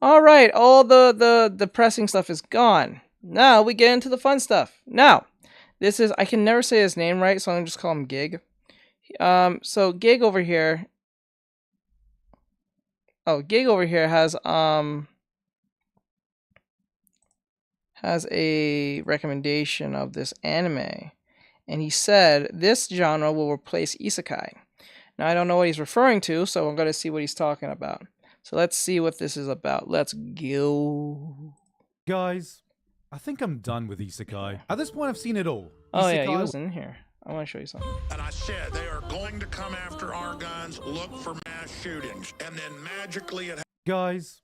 All right, all the depressing stuff is gone. Now we get into the fun stuff. Now, this is I can never say his name right, so I'm gonna just call him Gig. So Gig over here. Oh, Gig over here has a recommendation of this anime, and he said this genre will replace isekai. Now I don't know what he's referring to, so I'm gonna see what he's talking about. So let's see what this is about. Let's go. Guys, I think I'm done with isekai. At this point, I've seen it all. Oh yeah, he Isekai was in here. I want to show you something. And I said they are going to come after our guns, look for mass shootings, and then magically it. Guys,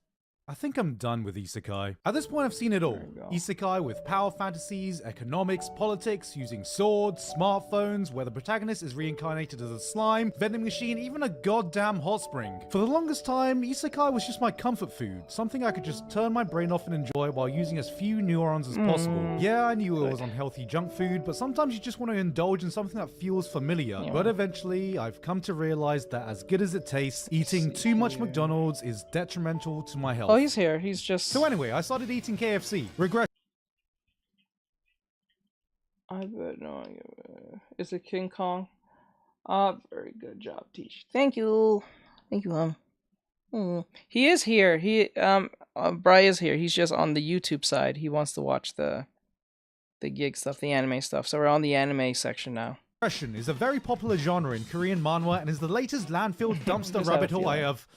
I think I'm done with isekai. At this point, I've seen it all. There you go. Isekai with power fantasies, economics, politics, using swords, smartphones, where the protagonist is reincarnated as a slime, vending machine, even a goddamn hot spring. For the longest time, isekai was just my comfort food, something I could just turn my brain off and enjoy while using as few neurons as possible. Yeah, I knew it was unhealthy junk food, but sometimes you just want to indulge in something that feels familiar. Yeah. But eventually, I've come to realize that as good as it tastes, eating too much McDonald's is detrimental to my health. Oh, he's here. He's just. So anyway, I started eating KFC. Regret. I bet no. Is it King Kong? Very good job, Teach. Thank you. Thank you, He is here. Bry is here. He's just on the YouTube side. He wants to watch the Gig stuff, the anime stuff. So we're on the anime section now. Regression is a very popular genre in Korean manhwa and is the latest landfill dumpster Just rabbit have a hole I feeling. have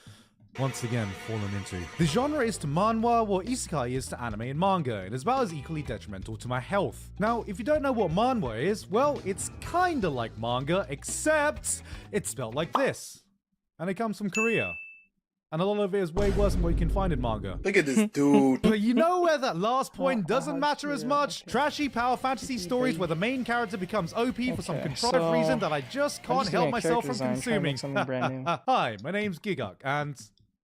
once again fallen into. The genre is to manhwa what isekai is to anime and manga, and is about as equally detrimental to my health. Now, if you don't know what manhwa is, well, it's kinda like manga, except it's spelled like this. And it comes from Korea. And a lot of it is way worse than what you can find in manga. Look at this dude. But you know where that last point doesn't matter as yeah, much? Trashy power fantasy stories where the main character becomes OP for some Okay, contrived so reason that I just can't just help doing a myself character from design, trying to make consuming. something brand new. Hi, my name's Giguk, and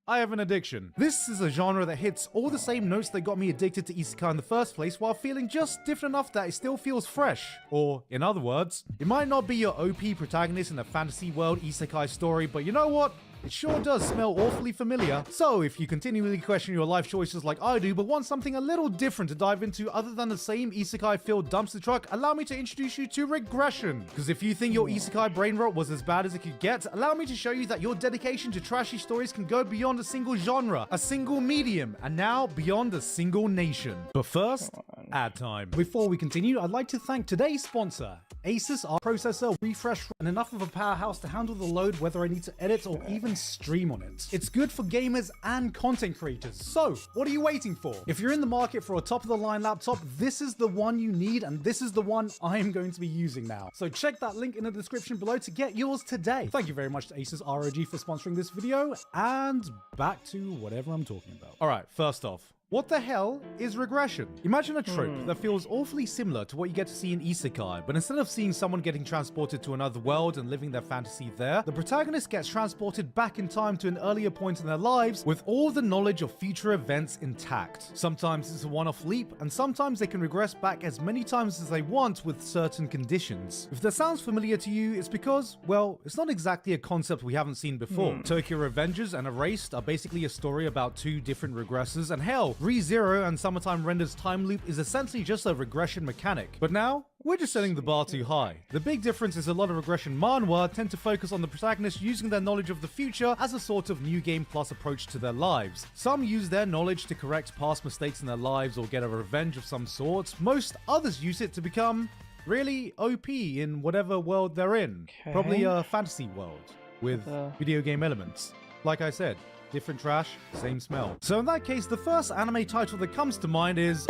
I have an addiction. This is a genre that hits all the same notes that got me addicted to isekai in the first place while feeling just different enough that it still feels fresh. Or, in other words, it might not be your OP protagonist in a fantasy world isekai story, but you know what? It sure does smell awfully familiar. So, if you continually question your life choices like I do, but want something a little different to dive into other than the same isekai-filled dumpster truck, allow me to introduce you to Regression. Because if you think your isekai brain rot was as bad as it could get, allow me to show you that your dedication to trashy stories can go beyond a single genre, a single medium, and now beyond a single nation. But first, ad time. Before we continue, I'd like to thank today's sponsor, Asus, our processor, refresh, and enough of a powerhouse to handle the load whether I need to edit or even stream on it. It's good for gamers and content creators. So, what are you waiting for? If you're in the market for a top-of-the-line laptop, this is the one you need, and this is the one I am going to be using now. So check that link in the description below to get yours today. Thank you very much to Asus ROG for sponsoring this video, and back to whatever I'm talking about. Alright, first off, what the hell is regression? Imagine a trope that feels awfully similar to what you get to see in isekai, but instead of seeing someone getting transported to another world and living their fantasy there, the protagonist gets transported back in time to an earlier point in their lives with all the knowledge of future events intact. Sometimes it's a one-off leap, and sometimes they can regress back as many times as they want with certain conditions. If that sounds familiar to you, it's because, well, it's not exactly a concept we haven't seen before. Tokyo Revengers and Erased are basically a story about two different regressors, and hell, ReZero and Summertime Render's time loop is essentially just a regression mechanic. But now, we're just setting the bar too high. The big difference is a lot of regression manhwa tend to focus on the protagonist using their knowledge of the future as a sort of new game plus approach to their lives. Some use their knowledge to correct past mistakes in their lives or get a revenge of some sort. Most others use it to become really OP in whatever world they're in. Okay. Probably a fantasy world with video game elements. Like I said, different trash, same smell. So in that case, the first anime title that comes to mind is...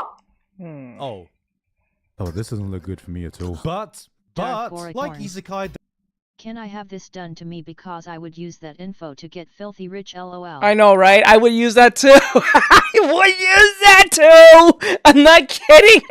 Oh, this doesn't look good for me at all. But, like isekai... Can I have this done to me because I would use that info to get filthy rich lol. I know, right? I would use that too. I would use that too. I'm not kidding.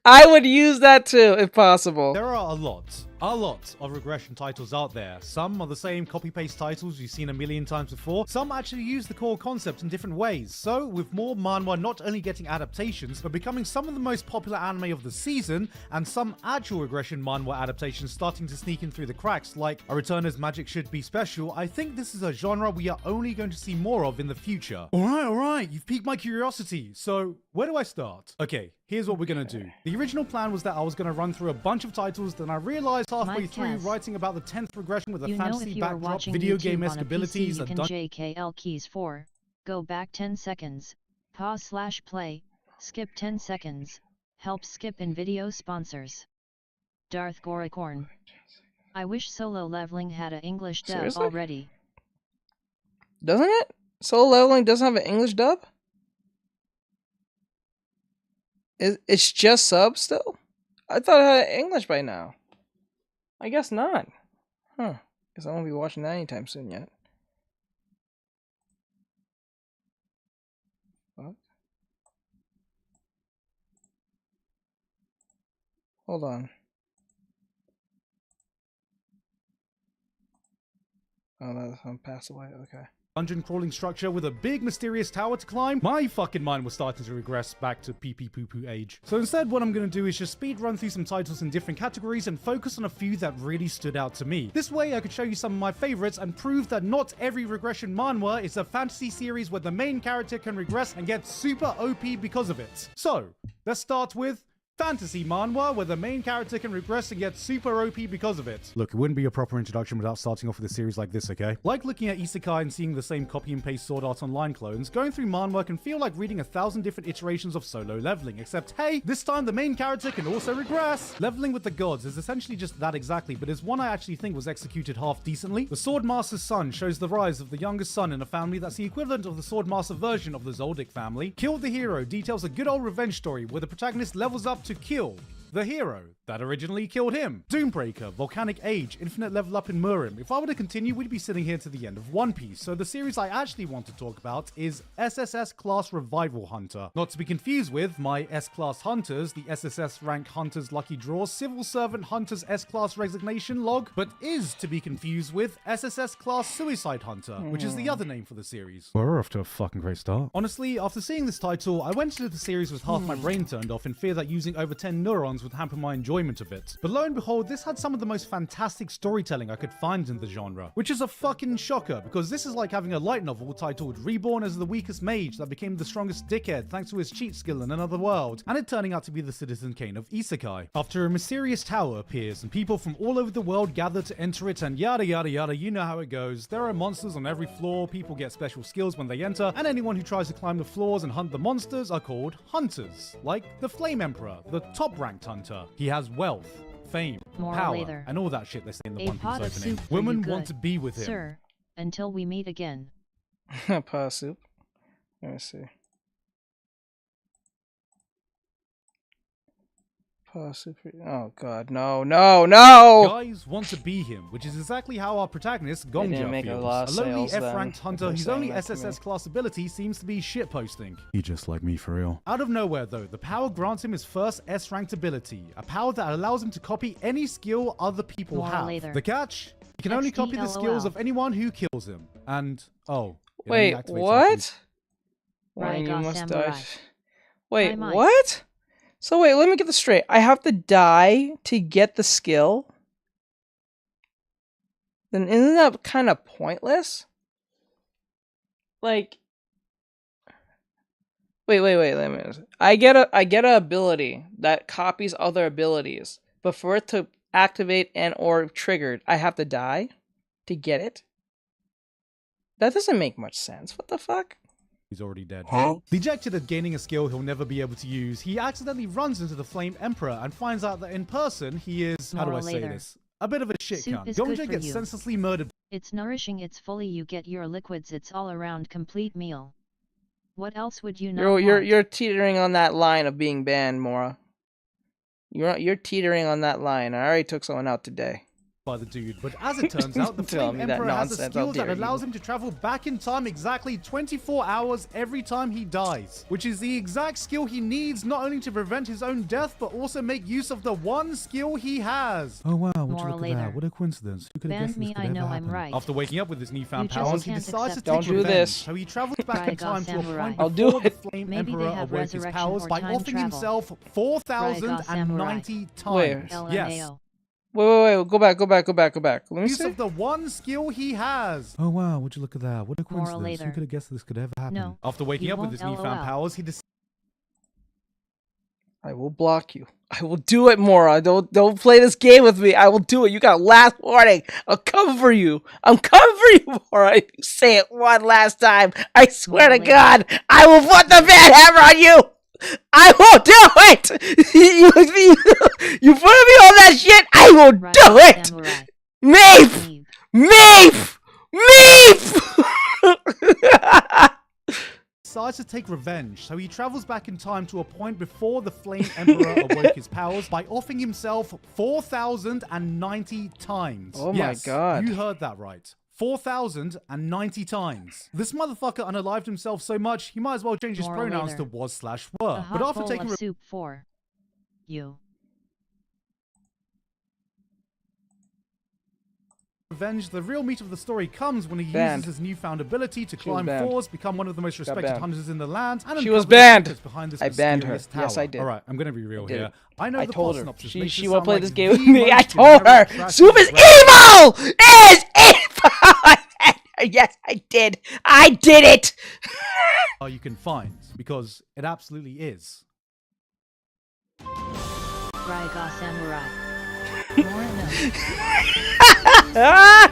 I would use that too, if possible. There are a lot a lot of regression titles out there. Some are the same copy-paste titles you've seen a million times before. Some actually use the core concept in different ways. So, with more manhwa not only getting adaptations, but becoming some of the most popular anime of the season, and some actual regression manhwa adaptations starting to sneak in through the cracks, like A Returner's Magic Should Be Special, I think this is a genre we are only going to see more of in the future. Alright, you've piqued my curiosity. So, where do I start? Okay, here's what we're gonna do. The original plan was that I was gonna run through a bunch of titles, then I realized halfway through writing about the 10th regression with a fantasy backdrop, video game-esque abilities, you can JKL keys 4, go back 10 seconds, pause/play, skip 10 seconds, help skip in video sponsors. Darth Goricorn. I wish Solo Leveling had a English dub Seriously? already. Doesn't it? Solo Leveling doesn't have an English dub? It's just sub still? I thought it had English by now. I guess not. Huh. Guess I won't be watching that anytime soon yet. What? Hold on. Oh, that's passed away. Okay. Dungeon crawling structure with a big mysterious tower to climb, my fucking mind was starting to regress back to pee-pee poo-poo age. So instead what I'm gonna do is just speed run through some titles in different categories and focus on a few that really stood out to me. This way I could show you some of my favorites and prove that not every regression manhwa is a fantasy series where the main character can regress and get super OP because of it. So, let's start with fantasy manhwa where the main character can regress and get super OP because of it. Look, it wouldn't be a proper introduction without starting off with a series like this, okay? Like looking at isekai and seeing the same copy and paste Sword Art Online clones, going through manhwa can feel like reading 1,000 different iterations of Solo Leveling, except hey, this time the main character can also regress! Leveling with the Gods is essentially just that exactly, but is one I actually think was executed half decently. The Swordmaster's son shows the rise of the youngest son in a family that's the equivalent of the Swordmaster version of the Zoldyck family. Kill the Hero details a good old revenge story where the protagonist levels up to kill the hero that originally killed him. Doombreaker, Volcanic Age, Infinite Level Up in Murim. If I were to continue, we'd be sitting here to the end of One Piece. So the series I actually want to talk about is SSS Class Revival Hunter. Not to be confused with my S-Class Hunters, the SSS Rank Hunters Lucky Draw, Civil Servant Hunters S-Class Resignation Log, but is to be confused with SSS Class Suicide Hunter, which is the other name for the series. We're off to a fucking great start. Honestly, after seeing this title, I went into the series with half my brain turned off in fear that using over 10 neurons would hamper my enjoyment of it. But lo and behold, this had some of the most fantastic storytelling I could find in the genre, which is a fucking shocker because this is like having a light novel titled Reborn as the Weakest Mage that became the strongest dickhead thanks to his cheat skill in another world, and it turning out to be the Citizen Kane of Isekai. After a mysterious tower appears and people from all over the world gather to enter it and yada yada yada, you know how it goes. There are monsters on every floor, people get special skills when they enter, and anyone who tries to climb the floors and hunt the monsters are called hunters, like the Flame Emperor, the top ranked hunter. He has wealth, fame, power, and all that shit they say in the One Piece opening. Women want to be with him. Sir, until we meet again. Paw soup. Let me see. Paw soup. Oh god, no, no, no! Guys want to be him, which is exactly how our protagonist Gongja feels. A lonely F-ranked hunter whose only SSS class ability seems to be shitposting. He just like me for real. Out of nowhere though, the power grants him his first S-ranked ability, a power that allows him to copy any skill other people have. The catch? He can only copy the skills of anyone who kills him. And, oh. Wait, what? Wait, you must die. Wait, what? So wait, let me get this straight. I have to die to get the skill? Then isn't that kind of pointless? Like, wait, let me. I get a ability that copies other abilities, but for it to activate and or triggered, I have to die to get it? That doesn't make much sense. What the fuck? He's already dead. Huh? Dejected at gaining a skill he'll never be able to use, he accidentally runs into the Flame Emperor and finds out that in person he is, how do I say this? A bit of a shit cunt. Gongja gets senselessly murdered. It's nourishing, it's fully, you get your liquids, it's all around complete meal. What else would you know? You're teetering on that line of being banned, Mora. You're teetering on that line. I already took someone out today. by the dude, but as it turns out, the Tell Flame me that Emperor has a nonsense, skill how that dare you. allows him to travel back in time exactly 24 hours every time he dies, which is the exact skill he needs not only to prevent his own death, but also make use of the one skill he has. Oh wow, would you Moral look at later. that? What a coincidence. Who could have Ban guessed me, this could I ever know I'm happen? right. After waking up with his newfound You just powers, he can't decides to accept take Don't do revenge. this. So he travels back in Raiga time to a Samurai. point I'll before do the it. Flame Maybe they Emperor have awoke his resurrection powers or by time offering travel. himself 4,090 Where? times. Yes. LMAO. Wait. Go back. Let me Use see. of the one skill he has. Oh wow, would you look at that? What a Moral coincidence. Who later. could have guessed this could ever happen? No, After waking you up with won't his newfound LOL. powers, he decides I will block you. I will do it, Mora. Don't play this game with me. I will do it. You got last warning. I'll come for you. I'm coming for you, Mora. If you say it one last time, I swear to Moral God, I will put the bad hammer on you. I will do it. You put me on that shit. I will do Raiga it. Samurai. Meep, Leave. meep. decides to take revenge, so he travels back in time to a point before the Flame Emperor awoke his powers by offing himself 4,090 times. Oh my Yes, God. you heard that right. 4,090 times. This motherfucker unalived himself so much, he might as well change his Moral pronouns later. to was/were. A But hot after bowl taking of soup for you. revenge, the real meat of the story comes when he Banned. uses his newfound ability to was climb banned. floors, become one of the most respected banned. hunters in the land, and She was uncover the banned. secrets behind this I banned her. mysterious tower. Yes, I did. All right, I'm gonna be real did here. it. I know I the told plot her. synopsis She makes she this will sound play like this game with the me. I most told her. generic trash Soup is regression. evil. Is evil. Yes, I did. I did it. You can find, because it absolutely is. Raiga Samurai. More no. Ah!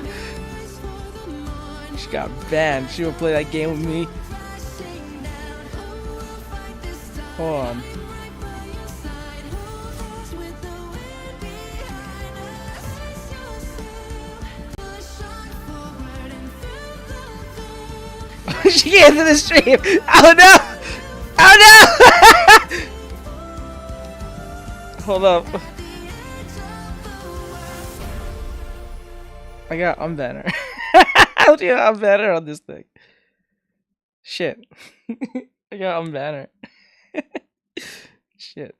She got banned. She will play that game with me. Hold on. She came to the stream. Oh no! Oh no! Hold up. I got unbanner. How do you unbanner on this thing? Shit. I got unbanner. Shit.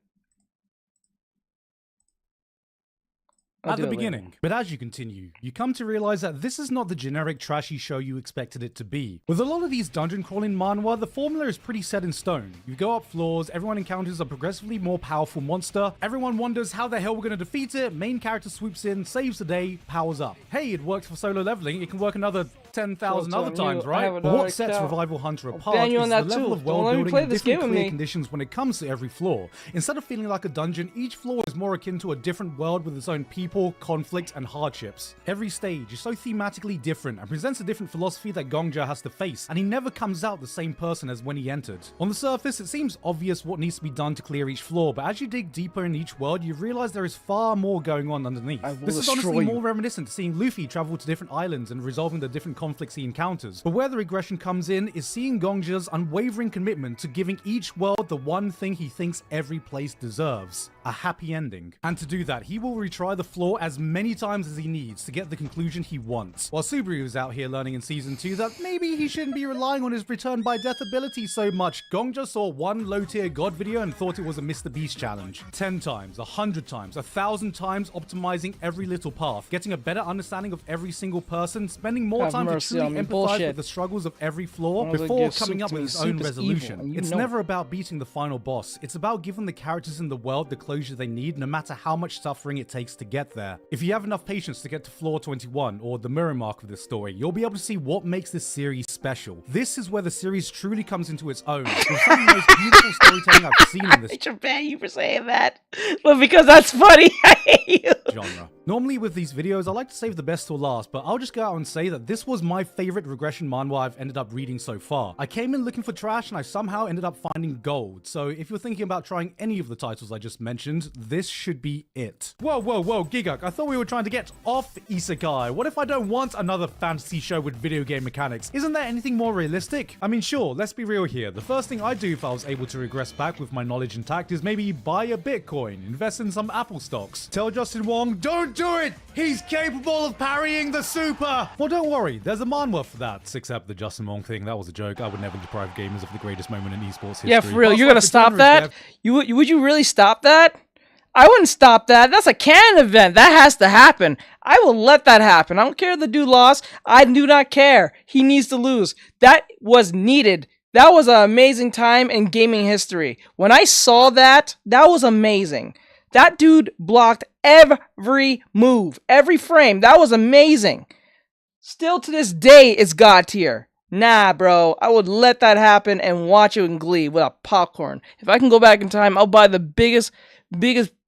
I'll At do the it later. beginning. But as you continue, you come to realize that this is not the generic trashy show you expected it to be. With a lot of these dungeon crawling manhwa, the formula is pretty set in stone. You go up floors, everyone encounters a progressively more powerful monster, everyone wonders how the hell we're gonna defeat it, main character swoops in, saves the day, powers up. Hey, it worked for solo leveling, it can work another 10,000 Well, other it's on times, you. I right? have But another what sets account. Revival Hunter I'll apart ban you is on the that level too. of Don't world let me building play and this different game with clear me. conditions when it comes to every floor. Instead of feeling like a dungeon, each floor is more akin to a different world with its own people, conflict, and hardships. Every stage is so thematically different and presents a different philosophy that Gongja has to face, and he never comes out the same person as when he entered. On the surface, it seems obvious what needs to be done to clear each floor, but as you dig deeper in each world, you realize there is far more going on underneath. I will This is destroy honestly you. more reminiscent to seeing Luffy travel to different islands and resolving the different conflicts he encounters. But where the regression comes in is seeing Gongja's unwavering commitment to giving each world the one thing he thinks every place deserves: a happy ending. And to do that, he will retry the floor as many times as he needs to get the conclusion he wants. While Subaru is out here learning in Season 2 that maybe he shouldn't be relying on his return by death ability so much, Gongja saw one low-tier god video and thought it was a Mr. Beast challenge. 10 times, 100 times, 1,000 times optimizing every little path, getting a better understanding of every single person, spending more Have time to mercy truly on me. empathize Bullshit. with the struggles of every floor One of the before gives coming soup up to with me. his Soup own is resolution. evil, and you It's know never about beating the final boss. It's about giving the characters in the world the closure they need, no matter how much suffering it takes to get there. If you have enough patience to get to floor 21, or the mirror mark of this story, you'll be able to see what makes this series special. This is where the series truly comes into its own, with some of the most beautiful storytelling I've seen in this I should ban you for saying that. But because that's funny, I hate you. genre. Normally with these videos, I like to save the best till last, but I'll just go out and say that this was my favorite regression manhwa I've ended up reading so far. I came in looking for trash and I somehow ended up finding gold, so if you're thinking about trying any of the titles I just mentioned, this should be it. Whoa, Giguk, I thought we were trying to get off Isekai. What if I don't want another fantasy show with video game mechanics? Isn't there anything more realistic? I mean, sure, let's be real here. The first thing I'd do if I was able to regress back with my knowledge intact is maybe buy a Bitcoin, invest in some Apple stocks. Tell Justin Wong, don't do it! He's capable of parrying the super! Well, don't worry, there's a manhwa for that, except the Justin Wong thing. That was a joke. I would never deprive gamers of the greatest moment in esports history. Yeah, for real. Past You're life gonna stop Returner is that? death. Would you really stop that? I wouldn't stop that. That's a canon event. That has to happen. I will let that happen. I don't care if the dude lost. I do not care. He needs to lose. That was needed. That was an amazing time in gaming history. When I saw that, that was amazing. That dude blocked every move, every frame. That was amazing. Still to this day, it's God tier. Nah, bro. I would let that happen and watch it in glee with a popcorn. If I can go back in time, I'll buy the biggest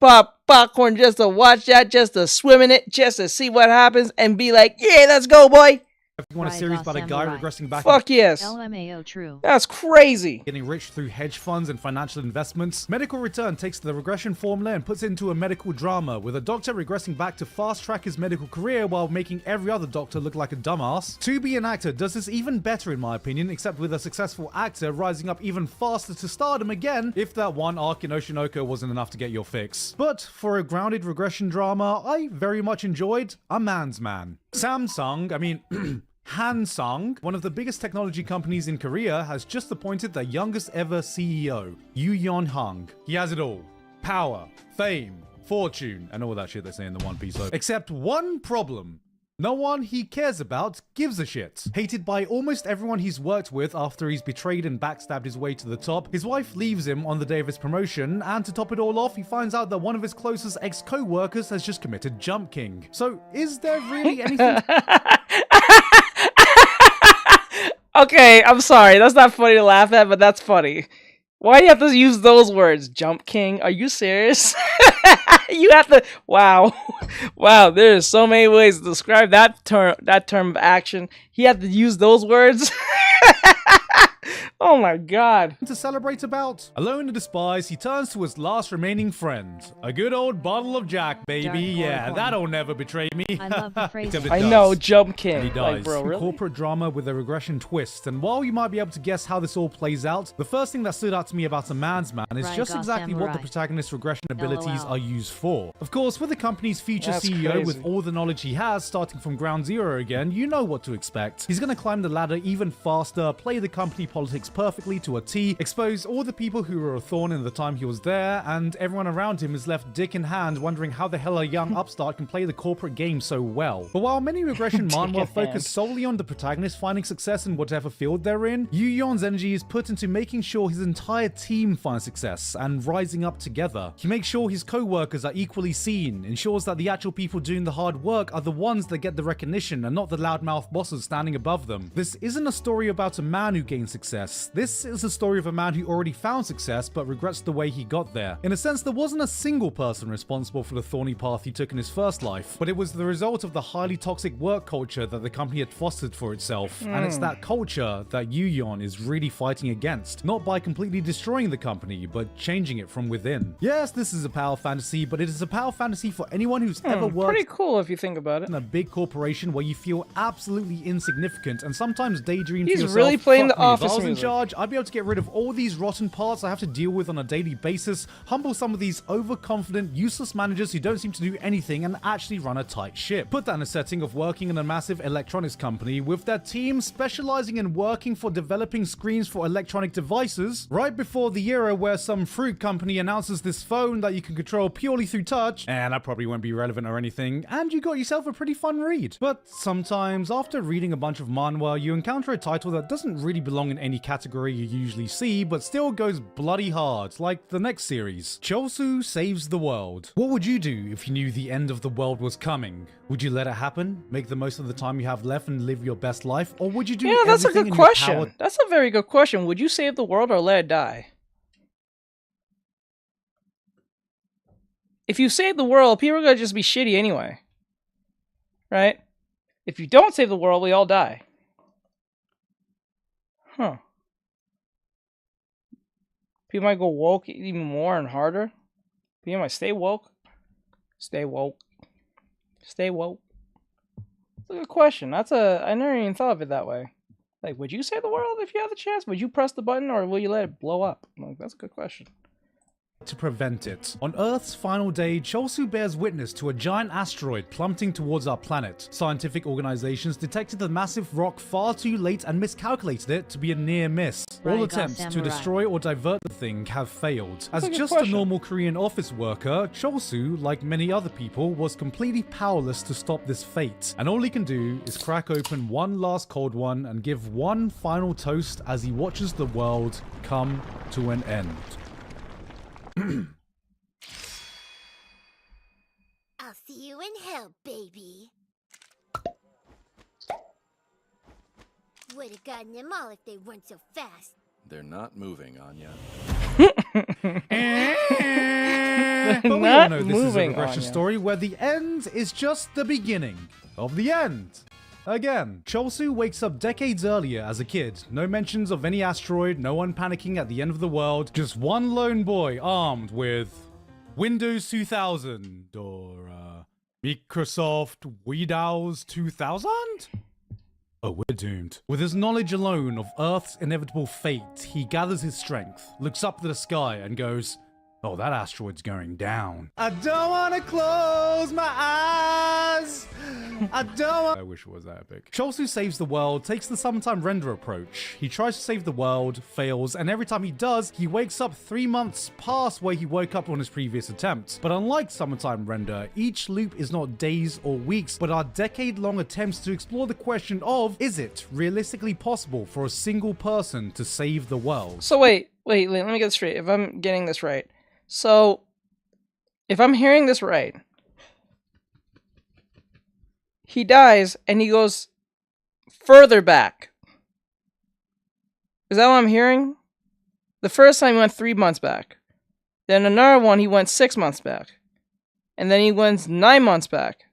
popcorn just to watch that, just to swim in it, just to see what happens and be like, yeah, let's go, boy. If you want a series about a guy regressing back Fuck yes. LMAO true. That's crazy. getting rich through hedge funds and financial investments, Medical Return takes the regression formula and puts it into a medical drama, with a doctor regressing back to fast-track his medical career while making every other doctor look like a dumbass. To Be an Actor does this even better in my opinion, except with a successful actor rising up even faster to stardom again, if that one arc in Oshinoko wasn't enough to get your fix. But for a grounded regression drama, I very much enjoyed A Man's Man. Hansung, one of the biggest technology companies in Korea, has just appointed their youngest ever CEO, Yoo Yeon-hung. He has it all. Power, fame, fortune, and all that shit they say in the One Piece. Except one problem. No one he cares about gives a shit. Hated by almost everyone he's worked with after he's betrayed and backstabbed his way to the top, his wife leaves him on the day of his promotion, and to top it all off, he finds out that one of his closest ex-co-workers has just committed Jump King. So, is there really anything... Okay, I'm sorry. That's not funny to laugh at, but that's funny. Why do you have to use those words? Jump King? Are you serious? You have to... Wow. Wow, there's so many ways to describe that term of action. He had to use those words? Oh my god. to celebrate about? Alone and despised, he turns to his last remaining friend. A good old bottle of Jack, baby. Dark Yeah, Horn. that'll never betray me. I love the phrasing. Except it I does. know, Jump King. And he Like, dies. bro, really? Corporate drama with a regression twist. And while you might be able to guess how this all plays out, the first thing that stood out to me about A Man's Man is just Raiga exactly what the Samurai. protagonist's regression abilities LOL. are used for. Of course, with the company's future That's CEO with crazy. all the knowledge he has, starting from ground zero again, you know what to expect. He's gonna climb the ladder even faster, play the company politics perfectly to a T, expose all the people who were a thorn in the time he was there, and everyone around him is left dick in hand wondering how the hell a young upstart can play the corporate game so well. But while many regression Dick in manhwa hand. focus solely on the protagonist finding success in whatever field they're in, Yoo Yeon's energy is put into making sure his entire team finds success and rising up together. He makes sure his co-workers are equally seen, ensures that the actual people doing the hard work are the ones that get the recognition and not the loudmouth bosses standing above them. This isn't a story about a man who gained success. This is a story of a man who already found success but regrets the way he got there. In a sense, there wasn't a single person responsible for the thorny path he took in his first life, but it was the result of the highly toxic work culture that the company had fostered for itself. And it's that culture that Yoo Yeon is really fighting against, not by completely destroying the company, but changing it from within. Yes, this is a power fantasy, but it is a power fantasy for anyone who's ever worked Pretty cool if you think about it. in a big corporation where you feel absolutely insignificant and sometimes daydream to He's yourself, really playing "Fuck the me, Office if I was in music." charge, I'd be able to get rid of all these rotten parts I have to deal with on a daily basis, humble some of these overconfident, useless managers who don't seem to do anything and actually run a tight ship. Put that in a setting of working in a massive electronics company with their team specializing in working for developing screens for electronic devices, right before the era where some fruit company announces this phone that you can control purely through touch, and that probably won't be relevant or anything, and you got yourself a pretty fun read. But sometimes, after reading a bunch of manhwa, you encounter a title that doesn't really belong in any category you usually see, but still goes bloody hard, like the next series, Chosu Saves the World. What would you do if you knew the end of the world was coming? Would you let it happen, make the most of the time you have left and live your best life, or would you do Yeah, that's a everything good in your question. power? That's a very good question. Would you save the world or let it die? If you save the world, people are going to just be shitty anyway. Right? If you don't save the world, we all die. Huh. People might go woke even more and harder. People might stay woke. Stay woke. Stay woke. That's a good question. I never even thought of it that way. Like, would you save the world if you had the chance? Would you press the button or will you let it blow up? Like, that's a good question. to prevent it. On Earth's final day, Cholsu bears witness to a giant asteroid plummeting towards our planet. Scientific organizations detected the massive rock far too late and miscalculated it to be a near miss. All attempts to destroy or divert the thing have failed. As just a normal Korean office worker, Cholsu, like many other people, was completely powerless to stop this fate. And all he can do is crack open one last cold one and give one final toast as he watches the world come to an end. I'll see you in hell, baby. Would have gotten them all if they weren't so fast. They're not moving, Anya. But we all know this is a regression story where the end is just the beginning of the end. Again, Cholsu wakes up decades earlier as a kid. No mentions of any asteroid, no one panicking at the end of the world. Just one lone boy armed with Windows 2000 or Microsoft Windows 2000? Oh, we're doomed. With his knowledge alone of Earth's inevitable fate, he gathers his strength, looks up to the sky and goes, "Oh, that asteroid's going down. I don't want to close my eyes. I wish it was that epic." Cholsu saves the world, takes the Summertime Render approach. He tries to save the world, fails, and every time he does, he wakes up 3 months past where he woke up on his previous attempt. But unlike Summertime Render, each loop is not days or weeks, but are decade-long attempts to explore the question of, is it realistically possible for a single person to save the world? So wait, let me get this straight. If I'm getting this right. So, if I'm hearing this right, he dies and he goes further back. Is that what I'm hearing? The first time he went 3 months back. Then another one he went 6 months back. And then he went 9 months back.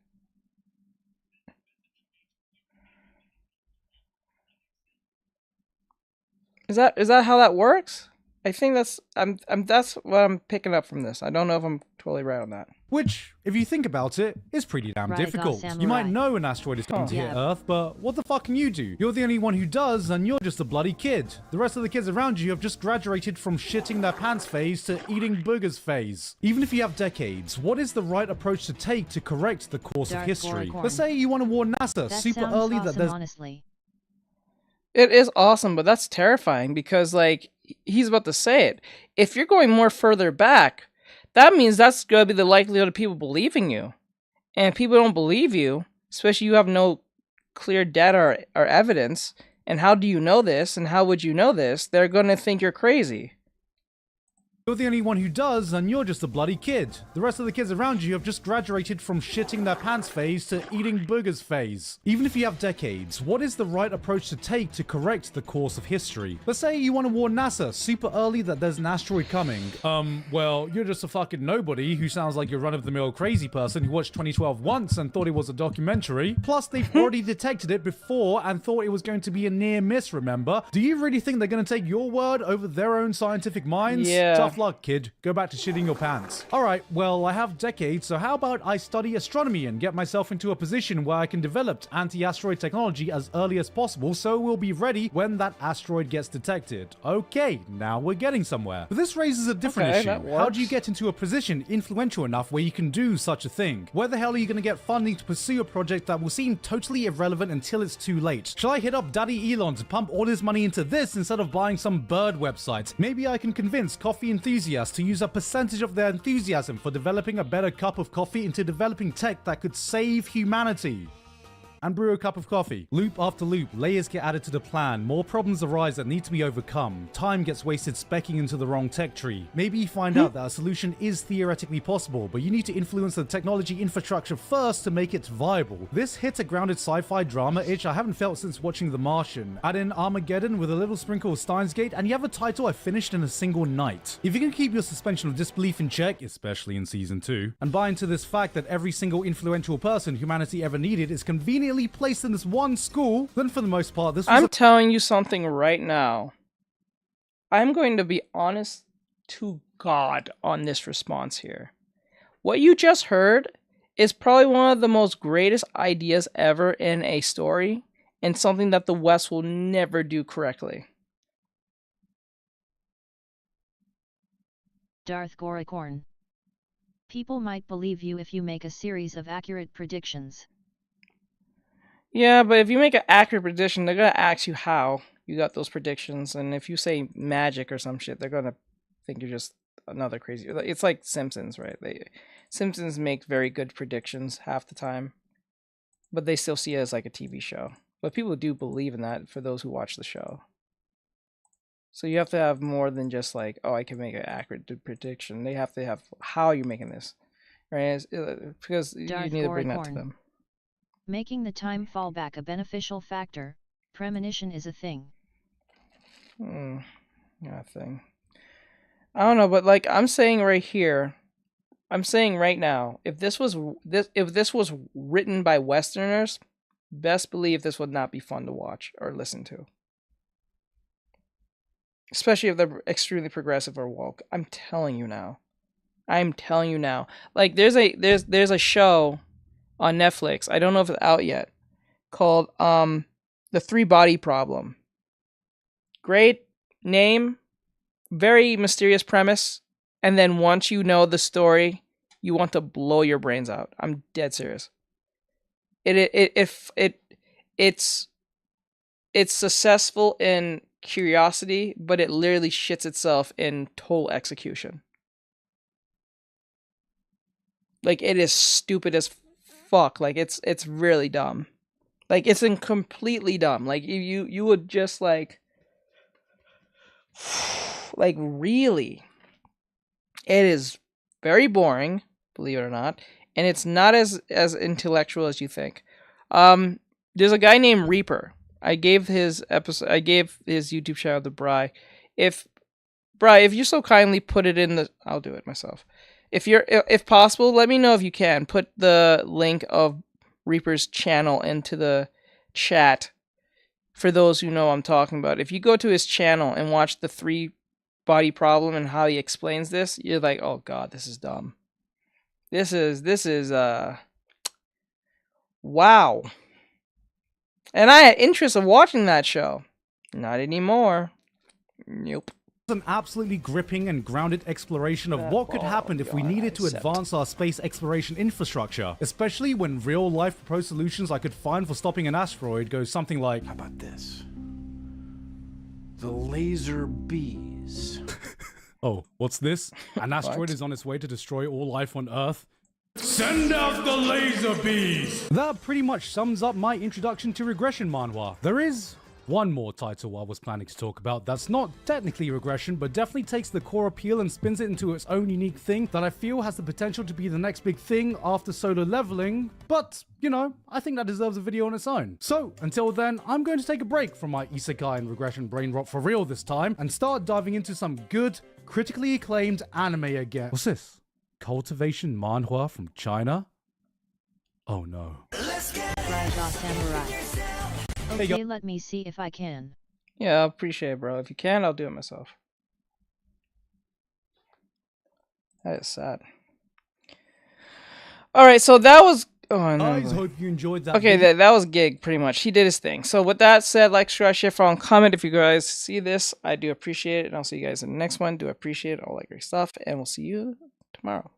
Is that how that works? I think that's what I'm picking up from this. I don't know if I'm totally right on that. Which, if you think about it, is pretty damn difficult. You might know an asteroid is coming to hit Earth, but what the fuck can you do? You're the only one who does, and you're just a bloody kid. The rest of the kids around you have just graduated from shitting their pants phase to eating boogers phase. Even if you have decades, what is the right approach to take to correct the course of history? Let's say you want to warn NASA super early that there's... honestly. It is awesome, but that's terrifying because, like, he's about to say it. If you're going more further back, that means that's going to be the likelihood of people believing you. And if people don't believe you, especially you have no clear data or evidence, and how do you know this, and how would you know this, they're going to think you're crazy. You're the only one who does, and you're just a bloody kid. The rest of the kids around you have just graduated from shitting their pants phase to eating boogers phase. Even if you have decades, what is the right approach to take to correct the course of history? Let's say you want to warn NASA super early that there's an asteroid coming. Well, you're just a fucking nobody who sounds like your run-of-the-mill crazy person who watched 2012 once and thought it was a documentary. Plus, they've already detected it before and thought it was going to be a near miss, remember? Do you really think they're going to take your word over their own scientific minds? Yeah. Tough luck, kid. Go back to shitting your pants. Alright, well, I have decades, so how about I study astronomy and get myself into a position where I can develop anti-asteroid technology as early as possible so we'll be ready when that asteroid gets detected. Okay, now we're getting somewhere. But this raises a different issue. How do you get into a position influential enough where you can do such a thing? Where the hell are you going to get funding to pursue a project that will seem totally irrelevant until it's too late? Shall I hit up Daddy Elon to pump all his money into this instead of buying some bird website? Maybe I can convince coffee enthusiasts to use a percentage of their enthusiasm for developing a better cup of coffee into developing tech that could save humanity. And brew a cup of coffee. Loop after loop, layers get added to the plan, more problems arise that need to be overcome, time gets wasted specking into the wrong tech tree. Maybe you find out that a solution is theoretically possible, but you need to influence the technology infrastructure first to make it viable. This hits a grounded sci-fi drama itch I haven't felt since watching The Martian. Add in Armageddon with a little sprinkle of Steins Gate, and you have a title I finished in a single night. If you can keep your suspension of disbelief in check, especially in season 2, and buy into this fact that every single influential person humanity ever needed is conveniently placed in this one school, then for the most part this was I'm telling you something right now. I'm going to be honest to God on this response here. What you just heard is probably one of the most greatest ideas ever in a story, and something that the West will never do correctly. Darth Goricorn. People might believe you if you make a series of accurate predictions. Yeah, but if you make an accurate prediction, they're gonna ask you how you got those predictions, and if you say magic or some shit, they're gonna think you're just another crazy. It's like Simpsons, right? Simpsons make very good predictions half the time, but they still see it as like a TV show. But people do believe in that for those who watch the show. So you have to have more than just like, oh, I can make an accurate prediction. They have to have how you're making this, right? Because you Darth need to bring that to Goricorn. them. Making the time fall back a beneficial factor. Premonition is a thing. Yeah, thing. I don't know, but like I'm saying right here, I'm saying right now, if this was written by Westerners, best believe this would not be fun to watch or listen to. Especially if they're extremely progressive or woke. I'm telling you now. Like there's a show on Netflix. I don't know if it's out yet. Called The Three Body Problem. Great name, very mysterious premise, and then once you know the story, you want to blow your brains out. I'm dead serious. It's successful in curiosity, but it literally shits itself in total execution. Like it is stupid as fuck. Like it's really dumb. Like it's completely dumb. Like you would just like really. It is very boring, believe it or not, and it's not as intellectual as you think. There's a guy named Reaper. I gave his YouTube channel to Bry. If you so kindly put it in the, I'll do it myself. If possible, let me know if you can put the link of Reaper's channel into the chat for those who know what I'm talking about. If you go to his channel and watch the Three Body Problem and how he explains this, you're like, oh god, this is dumb. This is wow. And I had interest in watching that show. Not anymore. Nope. An absolutely gripping and grounded exploration of what could happen if we needed to advance our space exploration infrastructure, especially when real-life proposed solutions I could find for stopping an asteroid go something like, How about this? The laser bees. oh, what's this? An asteroid is on its way to destroy all life on Earth. Send out the laser bees! That pretty much sums up my introduction to regression manhwa. There is one more title I was planning to talk about that's not technically regression, but definitely takes the core appeal and spins it into its own unique thing that I feel has the potential to be the next big thing after Solar Leveling, but, you know, I think that deserves a video on its own. So, until then, I'm going to take a break from my isekai and regression brain rot for real this time, and start diving into some good, critically acclaimed anime again. What's this? Cultivation manhwa from China? Oh no. Raja Samurai. Okay, let me see if I can. Yeah, I appreciate it, bro. If you can, I'll do it myself. That is sad. Alright, so that was... Oh, no. Guys, hope you enjoyed that. Okay, that was Gig, pretty much. He did his thing. So with that said, like, subscribe, share, follow, and comment if you guys see this. I do appreciate it, and I'll see you guys in the next one. Do appreciate all that great stuff, and we'll see you tomorrow.